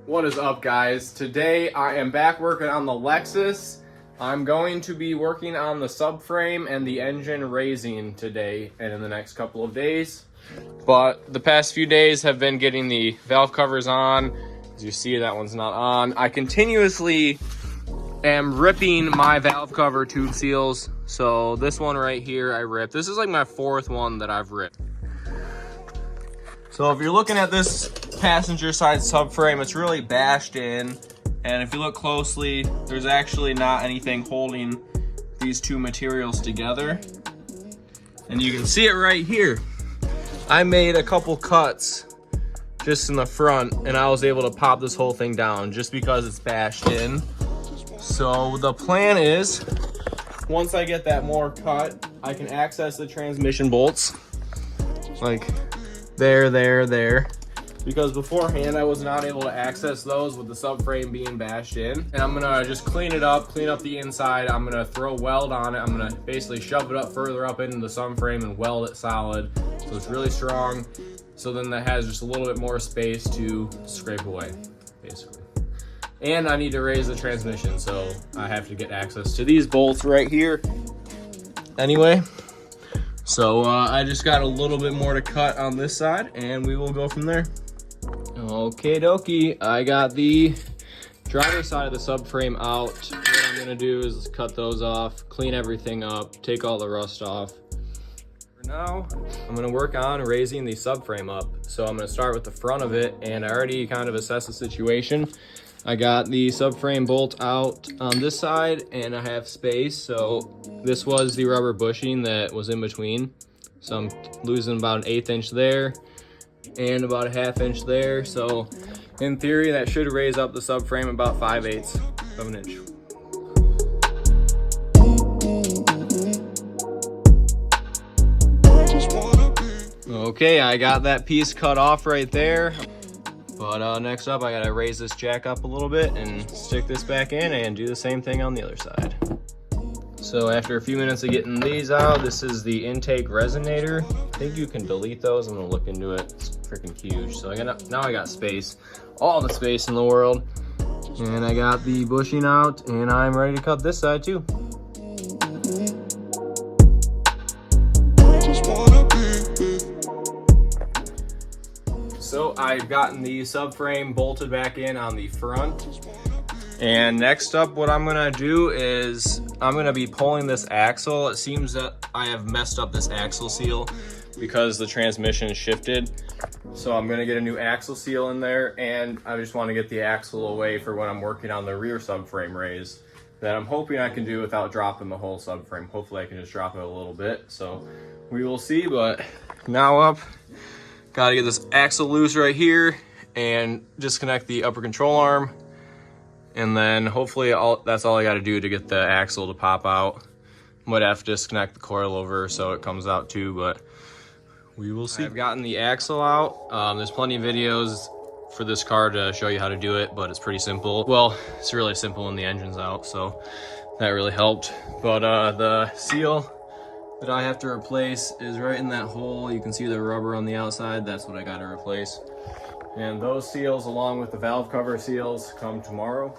What is up, guys? Today I am back working on the Lexus. I'm going to be working on the subframe and the engine raising today and in the next couple of days. But the past few days have been getting the valve covers on. As you see, that one's not on. I continuously am ripping my valve cover tube seals. So this one right here I ripped. This is like my fourth one that I've ripped. So if you're looking at this passenger side subframe, it's really bashed in, and if you look closely, there's actually not anything holding these two materials together. And you can see it right here. I made a couple cuts just in the front, and I was able to pop this whole thing down just because it's bashed in. So the plan is, once I get that more cut, I can access the transmission bolts like there, because beforehand I was not able to access those with the subframe being bashed in. And I'm gonna just clean it up, clean up the inside. I'm gonna throw weld on it. I'm gonna basically shove it up further up into the subframe and weld it solid so it's really strong, so then that has just a little bit more space to scrape away, basically. And I need to raise the transmission, so I have to get access to these bolts right here anyway. So I just got a little bit more to cut on this side, and we will go from there. Okay dokie, I got the driver's side of the subframe out. What I'm gonna do is cut those off, clean everything up, take all the rust off. For now, I'm gonna work on raising the subframe up. So I'm gonna start with the front of it, and I already kind of assessed the situation. I got the subframe bolt out on this side, and I have space. So this was the rubber bushing that was in between. So I'm losing about an 1/8 inch there and about a 1/2 inch there. So in theory, that should raise up the subframe about 5/8 of an inch. Okay, I got that piece cut off right there. But next up, I gotta raise this jack up a little bit and stick this back in and do the same thing on the other side. So after a few minutes of getting these out, this is the intake resonator. I think you can delete those. I'm gonna look into it. It's freaking huge. So now I got space, all the space in the world. And I got the bushing out, and I'm ready to cut this side too. So I've gotten the subframe bolted back in on the front. And next up, what I'm gonna do is I'm gonna be pulling this axle. It seems that I have messed up this axle seal because the transmission shifted. So I'm gonna get a new axle seal in there, and I just wanna get the axle away for when I'm working on the rear subframe raise that I'm hoping I can do without dropping the whole subframe. Hopefully I can just drop it a little bit. So we will see, but now up, gotta get this axle loose right here and disconnect the upper control arm. And then hopefully that's all I gotta do to get the axle to pop out. Might have to disconnect the coilover so it comes out too, but we will see. I've gotten the axle out. There's plenty of videos for this car to show you how to do it, but it's pretty simple. Well, it's really simple when the engine's out, so that really helped. But the seal that I have to replace is right in that hole. You can see the rubber on the outside. That's what I got to replace. And those seals, along with the valve cover seals, come tomorrow.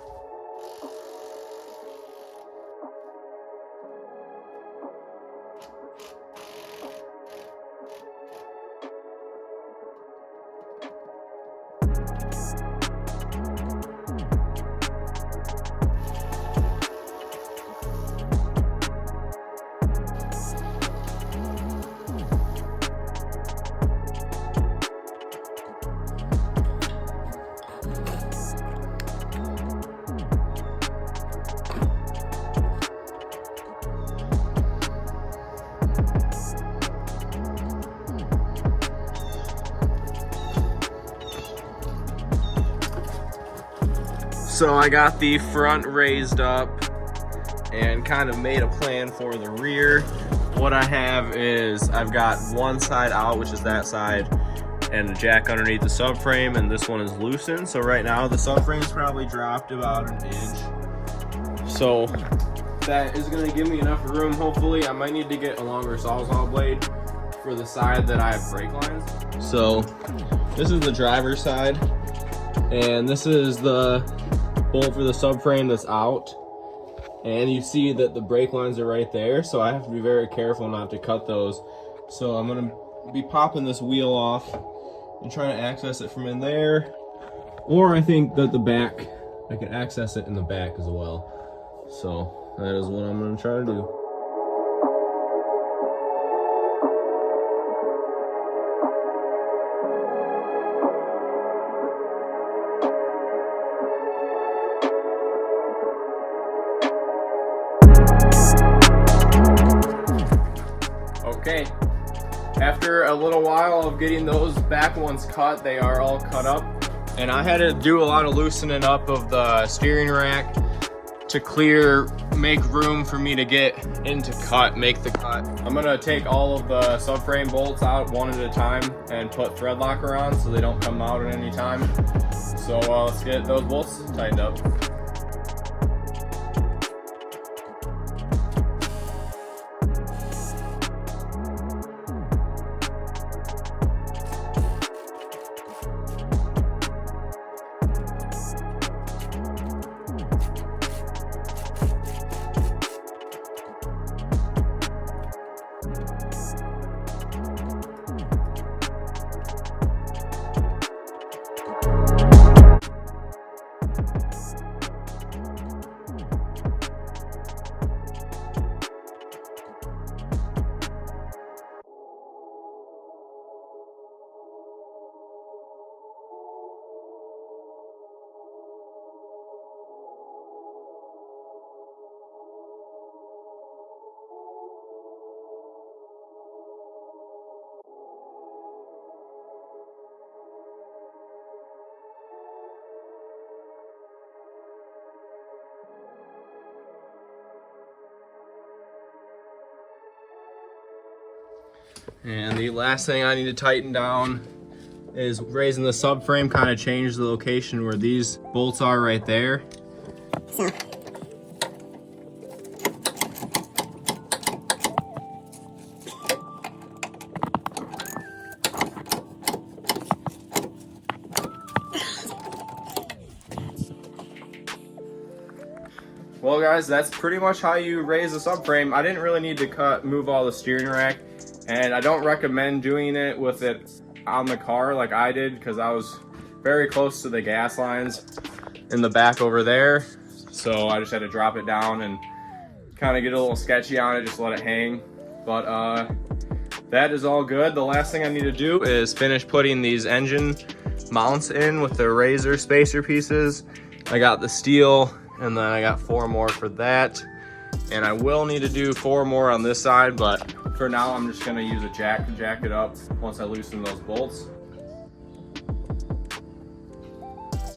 So I got the front raised up and kind of made a plan for the rear. What I have is I've got one side out, which is that side, and a jack underneath the subframe, and this one is loosened. So right now the subframe's probably dropped about an inch. So that is gonna give me enough room, hopefully. I might need to get a longer Sawzall blade for the side that I have brake lines. So this is the driver's side. And this is the bolt for the subframe that's out. And you see that the brake lines are right there, so I have to be very careful not to cut those. So I'm gonna be popping this wheel off and trying to access it from in there. Or I think that the back, I can access it in the back as well. So that is what I'm gonna try to do. Okay, after a little while of getting those back ones cut, they are all cut up. And I had to do a lot of loosening up of the steering rack to make room for me to get into make the cut. I'm gonna take all of the subframe bolts out one at a time and put thread locker on so they don't come out at any time. So let's get those bolts tightened up. And the last thing I need to tighten down is raising the subframe, kind of change the location where these bolts are right there. Well guys, that's pretty much how you raise the subframe. I didn't really need to move all the steering rack, and I don't recommend doing it with it on the car like I did, because I was very close to the gas lines in the back over there. So I just had to drop it down and kind of get a little sketchy on it, just let it hang. But that is all good. The last thing I need to do is finish putting these engine mounts in with the razor spacer pieces. I got the steel, and then I got 4 more for that. And I will need to do 4 more on this side, but for now I'm just gonna use a jack to jack it up once I loosen those bolts.